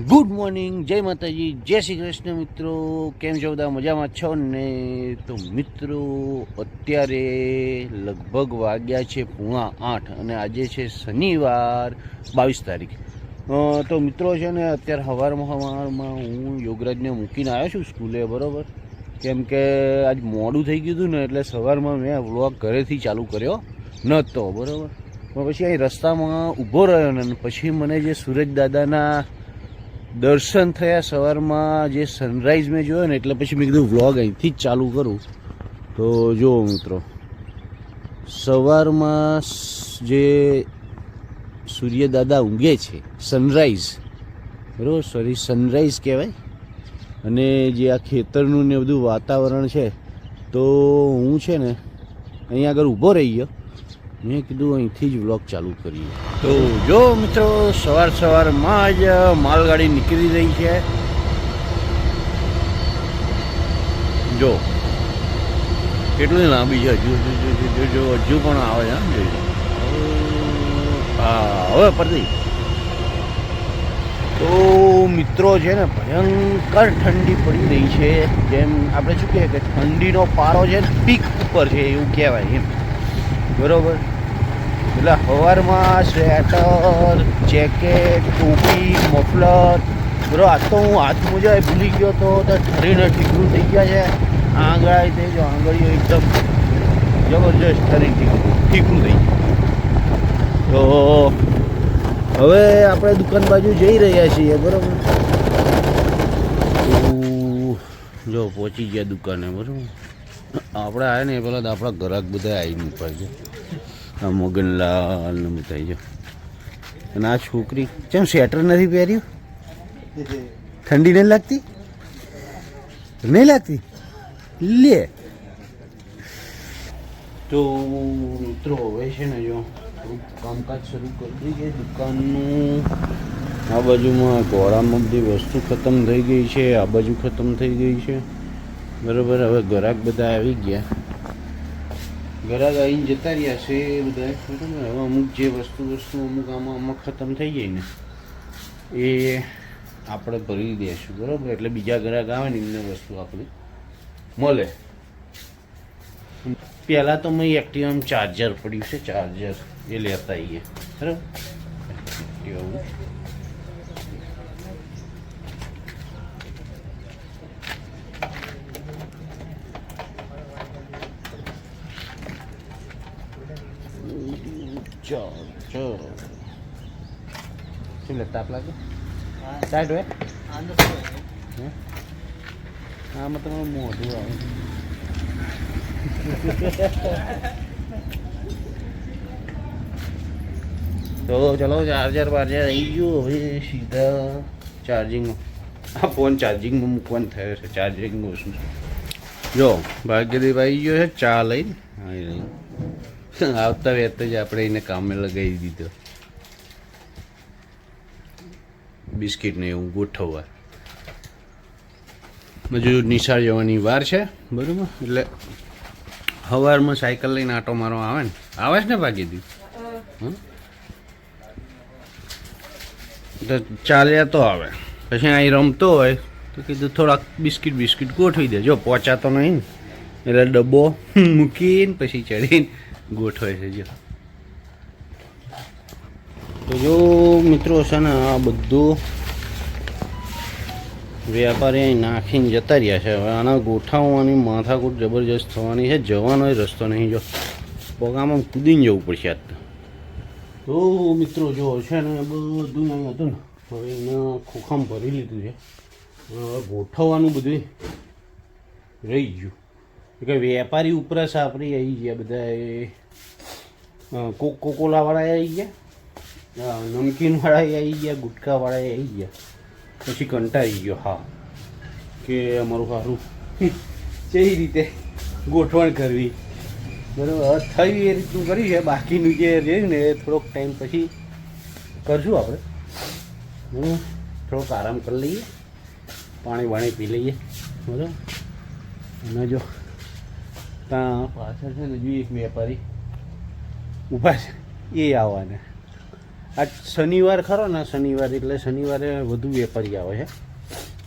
Good morning, જય માતાજી, જય શ્રી કૃષ્ણ મિત્રો. કેમ છો બધા? મજામાં છો ને? તો મિત્રો અત્યારે લગભગ વાગ્યા છે 8:30 અને આજે છે શનિવાર 22 તારીખ. તો મિત્રો છે ને અત્યારે સવારમાં હું યોગરાજને મૂકીને આવ્યો છું સ્કૂલે, બરાબર. કેમ કે આજ મોડું થઈ ગયું હતું ને એટલે સવારમાં મેં વ્લોગ ઘરેથી ચાલુ કર્યો નહોતો, બરાબર. પણ પછી અહીં રસ્તામાં ઊભો રહ્યો ને પછી મને જે સૂરજ દાદાના દર્શન થયા સવારમાં, જે સનરાઈઝ મેં જોયો ને એટલે પછી મેં કીધું વ્લોગ અહીંથી જ ચાલુ કરું. તો જુઓ મિત્રો, સવારમાં જે સૂર્ય દાદા ઊંઘે છે, સનરાઈઝ, બરાબર, સોરી સનરાઈઝ કહેવાય. અને જે આ ખેતરનું ને બધું વાતાવરણ છે, તો હું છે ને અહીંયા આગળ ઊભો રહી ગયો. મેં કીધું અહીંથી જ વ્લોગ ચાલુ કરીએ. તો જો મિત્રો, સવારમાં જ માલગાડી નીકળી રહી છે. જો કેટલી લાંબી છે, હજુ પણ આવે છે. હા, હવે પડતી. તો મિત્રો છે ને ભયંકર ઠંડી પડી રહી છે. જેમ આપણે શું કહીએ કે ઠંડીનો પારો છે ને પીક ઉપર છે એવું કહેવાય એમ, બરાબર. એટલે સવારમાં સ્વેટર, જેકેટ, ટોપી, મફલર, બરો આ તો હું હાથ મોજા ભૂલી ગયો તો ઠરીને ઠીકરું થઈ ગયા છે. આંગળી થઈ ગયો, આંગળીઓ એકદમ જબરજસ્ત ઠરીને ઠીકરું થઈ ગયું. તો હવે આપણે દુકાન બાજુ જઈ રહ્યા છીએ, બરાબર. જો પહોંચી ગયા દુકાને, બરાબર. આપણે આવ્યા ને પેલા આપણા ગ્રાહક બધા આવીને ઉપર છે. આ મગનલાલ ને બતાવી છે. અને આ છોકરી કેમ સ્વેટર નથી પહેર્યું? ઠંડી નહીં લાગતી? નહીં લાગતી? લે. તો મિત્રો હવે છે ને જો કામકાજ શરૂ કરી દઈએ દુકાનનું. આ બાજુમાં ઘોડામાં બધી વસ્તુ ખતમ થઈ ગઈ છે, આ બાજુ ખતમ થઈ ગઈ છે, બરાબર. હવે ગ્રાહક બધા આવી ગયા, ગ્રાહક આવીને જતા રહ્યા છે બધા, બરાબર. હવે અમુક જે વસ્તુ અમુક આમાં ખતમ થઈ જાય ને એ આપણે ભરી દઈશું, બરાબર. એટલે બીજા ગ્રાહક આવે ને એમને વસ્તુ આપણે મળે. પહેલાં તો મેં એક્ટિવામાં ચાર્જર પડ્યું છે, ચાર્જર એ લેતા આવીએ, બરાબર. ચાર્જર શું લે? તાપ લાગે? ટાઈટ હોય? આમાં તમારું મોઢું આવે. તો ચલો, ચાર્જર આવી ગયું. હવે સીધા ચાર્જિંગમાં, આ ફોન ચાર્જિંગમાં મૂકવાનું થયો છે. ચાર્જિંગમાં શું જો ભાગ્યદેવ આવી ગયો છે ચા લઈને. આવતા વેત જ આપણે એને કામે લગાવી દીધો. બિસ્કિટ ને એવું ગોઠવવા. હજુ નિશાળ જવાની વાર છે, બરાબર. એટલે સવારમાં સાયકલ લઈને આટો મારવા આવે ને, આવે છે ને ભાગ્યદેવ? તો ચાલ્યા તો આવે. પછી અહીં રમતો હોય તો કીધું થોડાક બિસ્કિટ ગોઠવી દે. જો પહોંચાતો નહીં ને એટલે ડબ્બો મૂકીને પછી ચડીને ગોઠવાય છે. જો તો જો મિત્રો છે ને આ બધું વેપારી અહીં નાખીને જતા રહ્યા છે. હવે આના ગોઠવવાની માથાકૂટ જબરજસ્ત થવાની છે. જવાનો રસ્તો નહીં. જો પગામાં કૂદીને જવું પડશે આજ તો મિત્રો. જો છે ને બધું અહીં હતું ને, હવે એના ખોખામાં ભરી લીધું છે. હવે ગોઠવવાનું બધું રહી ગયું કે વેપારી ઉપર સાપરી આવી ગયા બધા. એ કોકોલાવાળા આવી ગયા, નમકીનવાળા આવી ગયા, ગુટકાવાળા આવી ગયા. પછી કંટાળી ગયો હા કે અમારું સારું કઈ રીતે ગોઠવણ કરવી, બરાબર. થયું એ રીતનું કર્યું છે. બાકીનું જે રહે ને એ થોડોક ટાઈમ પછી કરશું આપણે, બરાબર. થોડોક આરામ કરી લઈએ, પાણી પી લઈએ, બરાબર. અને જો ત્યાં પાછળ છે ને જો એક વેપારી ઊભા છે, એ આવવાના. આ શનિવાર ખરો ને, શનિવાર એટલે શનિવારે વધુ વેપારી આવે છે,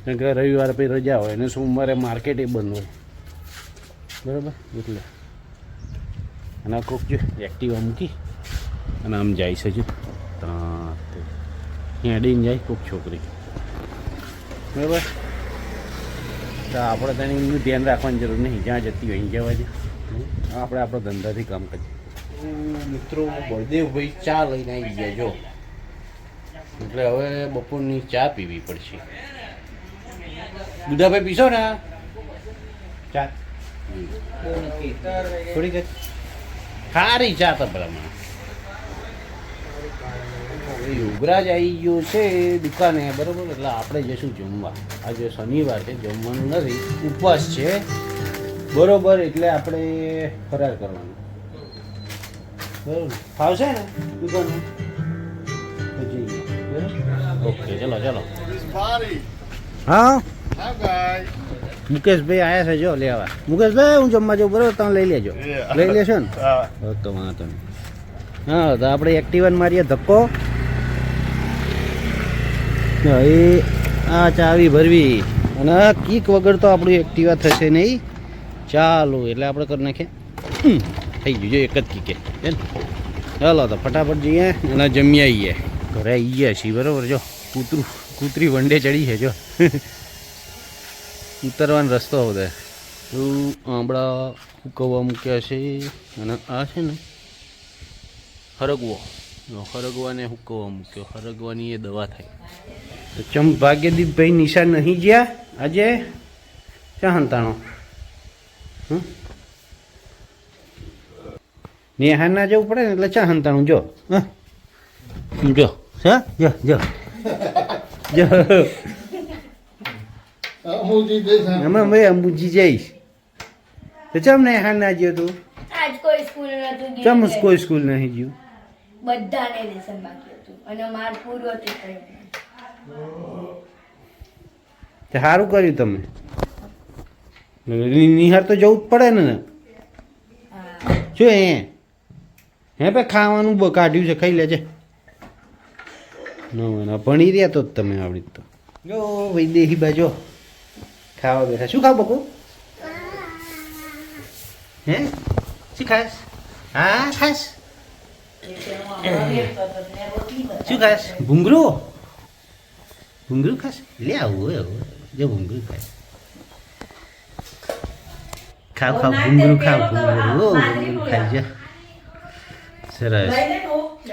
કારણ કે રવિવારે પછી રજા હોય અને સોમવારે માર્કેટ એ બંધ હોય, બરાબર. એટલે અને આ કોક જો એક્ટિવા મૂકી અને આમ જાય છે જો ત્યાં અડીને જાય કોક છોકરી, બરાબર. તો આપણે તેની એનું ધ્યાન રાખવાની જરૂર નહીં, જ્યાં જતી હોય અહીં જવા દે, આપણે આપણો ધંધાથી કામ કરીએ. મિત્રો બળદેવભાઈ ચા લઈને આવી ગયા જો, એટલે હવે બપોરની ચા પીવી પડશે. દુધાભાઈ પીશો ને ચા? થોડીક સારી ચા તો ભલામણ. યુવરાજ આવી ગયો છે દુકાને, બરાબર. એટલે આપણે જઈશું જમવા. આજે શનિવાર છે, જમવાનું નથી, ઉપવાસ છે, બરોબર. એટલે આપણે ફરાર કરવાનું, બરાબર. ફાવશે ને દુકાને? ઓકે, ચલો ચલો. હા મુકેશભાઈ આવ્યા છે જો લેવા. મુકેશભાઈ હું જમવા જાઉં, બરાબર, તમે લઈ લેજો. લઈ લેશો ને? ઓકે, વાંધો નહીં. હા, તો આપણે એક્ટિવાને મારીએ ધક્કો. એ આ ચાવી ભરવી અને કીક વગર તો આપણું એક્ટિવા થશે નહીં. ચાલો, એટલે આપણે કરી નાખીએ. થઈ ગયું જો એક જ કીકે. ચાલો તો ફટાફટ જઈએ અને જમી આવીએ. ઘરે આવી ગયા છીએ, બરાબર. જો કૂતરી વંડે ચડી છે જો. ઉતરવાનો રસ્તો બધે આંબળા ઉકવવા મૂક્યા છે અને આ છે ને હરગવો, હરગવાને હુકવવા મૂક્યો. હરગવાની એ દવા થાય. તો ચમ ભાગ્યદીપભાઈ નિશા નહીં ગયા આજે? ક્યાં હંતાણો? નેહા ના જવું પડે ને એટલે ચા હંતાણું જો. જો હા જો જો જો અમે ભાઈ અંબુજી જઈશ તો ચમ નેહા ના ગયો તું? આજ કોઈ સ્કૂલ નતું ગયું. ચમ કોઈ સ્કૂલ નહીં ગયું? બધાને લેસન બાકી હતું અને માર પૂરું હતું કઈ. તે સારું કર્યું તમે. નિહાર તો જવું જ પડે ને. શું હે ભાઈ ખાવાનું કાઢ્યું છે, ખાઈ લેજે. ના ભણી રહ્યા તો જ તમે આવડી તો. જો ભાઈ દેહી બાજો ખાવા બેઠા. શું ખાવ બકુ? હે શું ખાસ? હા ખાસ. શું ખાસ? ભૂંગળું? ભૂંગળું ખાસ? લે આવું એવું જો ભૂંગળું ખાસ. ખાવ ખાવ ભૂંગળું ખાવ. ભૂંગળું ભૂંગળું ખાઈ. સરસ.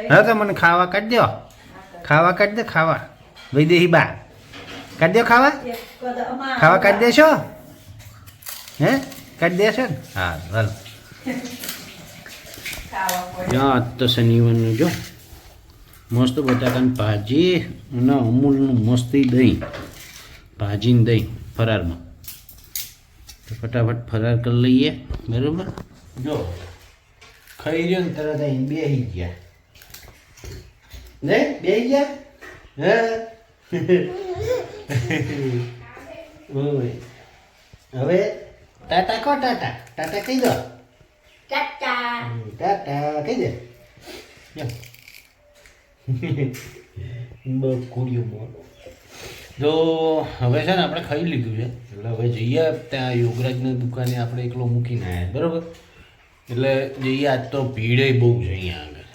હા તો મને ખાવા કાઢ દો. ખાવા કાઢ દે. ખાવા વૈદેહી બા કાઢ દો. ખાવા ખાવા કાઢ દેશો? હે કાઢ દેશો ને? હા ચાલો. હા તો શનિવારનું જો મસ્ત બટાકાની ભાજી અને અમૂલનું મસ્તી દહીં, ભાજીને દહીં ફરારમાં. તો ફટાફટ ફરાર કરી લઈએ, બરાબર. જો ખાઈ રહ્યો ને તરત અહીં બેસી ગયા. નહીં બેસી ગયા? હા હવે ટાટા કહો. ટાટા ટાટા કહી દો. ટાટા ટાટા કહી દે. તો હવે છે ને આપણે ખાઈ લીધું છે, એટલે હવે જઈએ ત્યાં યોગરાજની દુકાને. આપણે એકલો મૂકીને આવ્યા, બરાબર. એટલે જઈએ. આજ તો ભીડે બહુ છે અહીંયા આગળ.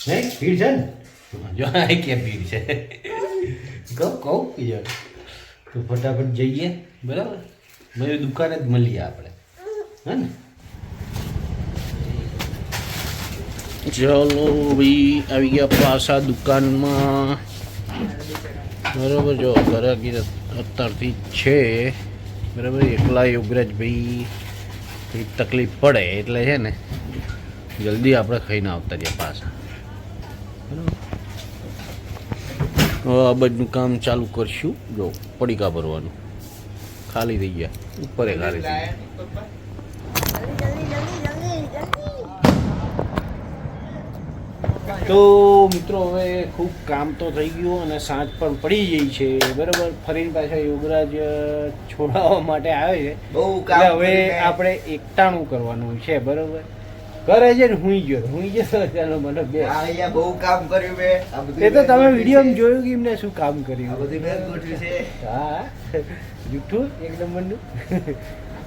હે ભીડ છે ને? જો ક્યાં ભીડ છે કહું બીજો. તો ફટાફટ જઈએ, બરાબર. ભાઈ દુકાને જ મળીએ આપણે, હે ને? ચાલો ભાઈ આવી ગયા પાછા દુકાનમાં, બરાબર. જો ઘરાકી અત્યારથી છે, બરાબર. એકલા યોગરાજભાઈ કંઈક તકલીફ પડે એટલે છે ને જલ્દી આપણે ખાઈને આવતા રહ્યા પાછા, બરાબર. આ બધું કામ ચાલુ કરશું. જો પડીકા ભરવાનું ખાલી થઈ ગયા, ઉપર ખાલી થઈ ગયા. તો મિત્રો હવે ખૂબ કામ તો થઈ ગયું અને સાંજ પણ પડી ગઈ છે, બરાબર. ફરીને પાછા યોગરાજ છોડાવવા માટે આવે છે. બહુ કામ. હવે આપણે એકટાણું કરવાનું છે, બરાબર. કરે છે ને હુંઈ ગયો તો ચાલો મને બે અહીંયા બહુ કામ કર્યું મેં આ બધું એ તો તમે વિડીયોમાં જોયું કે એમને શું કામ આ કર્યું બધું મેં ગોઠવ્યું છે હા જૂઠું એક નંબરનું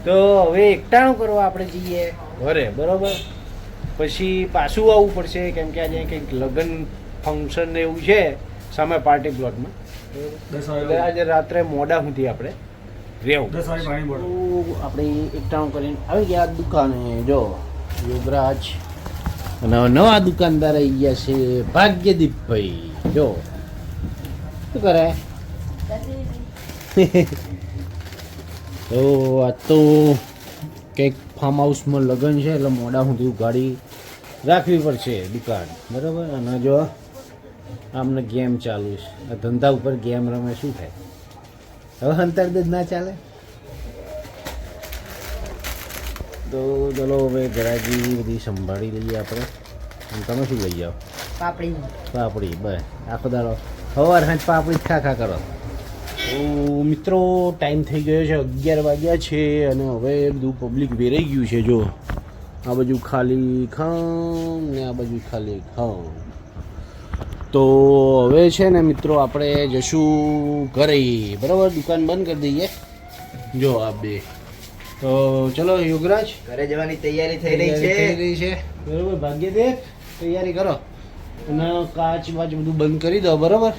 તો હવે એકટાણું કરવા આપણે જઈએ ઘરે બરોબર પછી પાછું આવવું પડશે કેમ કે આજે કંઈક લગ્ન ફંક્શન ને એવું છે સામે પાર્ટી પ્લોટમાં એટલે આજે રાત્રે મોડા સુધી આપણે રહેવું તો આપણે એકટાણું કરીને આવી ગયા દુકાને જો યોગરાજ અને હવે નવા દુકાનદાર આવી ગયા છે ભાગ્યદીપભાઈ જો શું કરે તો આ તો કંઈક ફાર્મ હાઉસમાં લગ્ન છે એટલે મોડા સુધી ગાડી રાખવી પડશે દુકાન બરાબર અને જો આમને ગેમ ચાલુ છે આ ધંધા ઉપર ગેમ રમે શું થાય હવે અંતર્ગત ના ચાલે તો ચલો હવે ગરાજી બધી સંભાળી લઈએ આપણે અને તમે શું લઈ જાઓ પાપડી બસ આખો દાડો સવાર સાંજ પાપડી જ ખા કરો તો મિત્રો ટાઈમ થઈ ગયો છે 11 વાગ્યા છે અને હવે બધું પબ્લિક વેરાઈ ગયું છે જો આ બાજુ ખાલી ખામ ને આ બાજુ ખાલી ખામ તો હવે છે ને મિત્રો આપણે જશું ઘરે બરાબર દુકાન બંધ કરી દઈએ જો આ બે તો ચલો યોગરાજ ઘરે જવાની તૈયારી થઈ રહી છે બરાબર ભાગ્યદેવ તૈયારી કરો અને કાચ વાચ બધું બંધ કરી દો બરાબર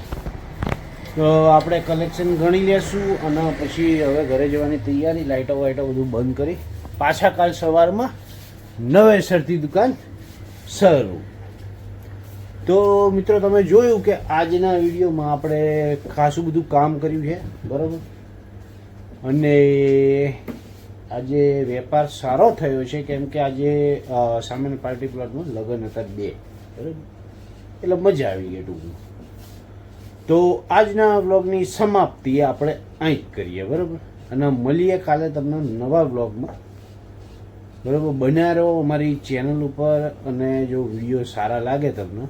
તો આપણે કલેક્શન ગણી લેશું અને પછી હવે ઘરે જવાની તૈયારી લાઇટો વાઇટો બધું બંધ કરી પાછા કાલ સવારમાં નવેસરથી દુકાન શરૂ તો મિત્રો તમે જોયું કે આજના વિડીયોમાં આપણે ખાસું બધું કામ કર્યું છે બરાબર અને આજે વેપાર સારો થયો છે કેમ કે આજે સામાન્ય પાર્ટી પ્લોટમાં લગ્ન હતા 2 બરાબર એટલે મજા આવી ગઈ ટૂંકમાં તો આજના વ્લોગની સમાપ્તિ આપણે અહીં જ કરીએ બરાબર અને મળીએ કાલે તમને નવા વ્લોગમાં બરાબર બન્યા રહો અમારી ચેનલ ઉપર અને જો વિડીયો સારા લાગે તમને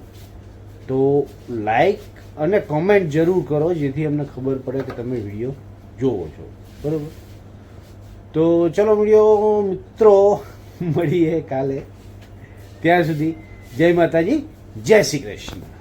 તો લાઈક અને કમેન્ટ જરૂર કરો જેથી અમને ખબર પડે કે તમે વિડીયો જોવો છો બરાબર તો ચલો વિડીયો મિત્રો મળીએ કાલે ત્યાં સુધી જય માતાજી જય શ્રી કૃષ્ણ